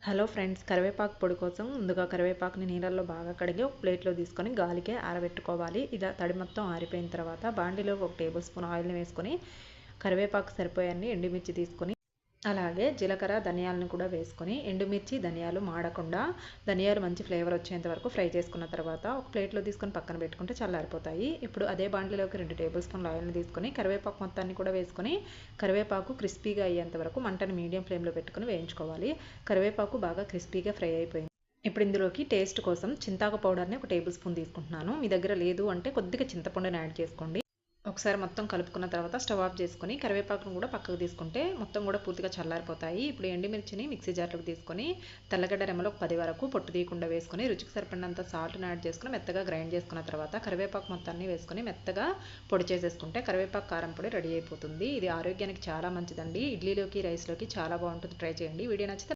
Hello friends, కరివేపాకు పొడి కోసం ముందుగా కరివేపాకుని నీళ్ళల్లో బాగా కడిగి ఒక ప్లేట్లో తీసుకొని గాలికే ఆరబెట్టుకోవాలి. ఇలా తడి మొత్తం ఆరిపోయిన తర్వాత బాండిలో 1 టేబుల్ స్పూన్ ఆయిల్ని వేసుకొని కరివేపాకు సరిపోయన్ని ఎండుమిర్చి తీసుకొని అలాగే జీలకర్ర ధనియాలను కూడా వేసుకొని ఎండుమిర్చి ధనియాలు మాడకుండా ధనియాలు మంచి ఫ్లేవర్ వచ్చేంత వరకు ఫ్రై చేసుకున్న తర్వాత ఒక ప్లేట్లో తీసుకొని పక్కన పెట్టుకుంటే చల్లారిపోతాయి. ఇప్పుడు అదే బాండ్లీలోకి 2 టేబుల్ స్పూన్ల ఆయిల్ని తీసుకొని కరివేపాకు మొత్తాన్ని కూడా వేసుకొని కరివేపాకు క్రిస్పీగా అయ్యేంత వరకు మంటని మీడియం ఫ్లేమ్లో పెట్టుకొని వేయించుకోవాలి. కరివేపాకు బాగా క్రిస్పీగా ఫ్రై అయిపోయింది. ఇప్పుడు ఇందులోకి టేస్ట్ కోసం చింతాకు పౌడర్ని 1 టేబుల్ స్పూన్ తీసుకుంటున్నాను. మీ దగ్గర లేదు అంటే కొద్దిగా చింతపండుని యాడ్ చేసుకోండి. ఒకసారి మొత్తం కలుపుకున్న తర్వాత స్టవ్ ఆఫ్ చేసుకొని కరివేపాకును కూడా పక్కకు తీసుకుంటే మొత్తం కూడా పూర్తిగా చల్లారిపోతాయి. ఇప్పుడు ఎండుమిర్చిని మిక్సీ జార్లోకి తీసుకొని తెల్లగడ్డ రెమ్మలు 10 వరకు పొట్టు తీయకుండా వేసుకొని రుచికి సరిపడినంత సాల్ట్ని యాడ్ చేసుకుని మెత్తగా గ్రైండ్ చేసుకున్న తర్వాత కరివేపాకు మొత్తాన్ని వేసుకొని మెత్తగా పొడి చేసేసుకుంటే కరివేపాకు కారం పొడి రెడీ అయిపోతుంది. ఇది ఆరోగ్యానికి చాలా మంచిదండి. ఇడ్లీలోకి రైస్లోకి చాలా బాగుంటుంది. ట్రై చేయండి. వీడియో నచ్చితే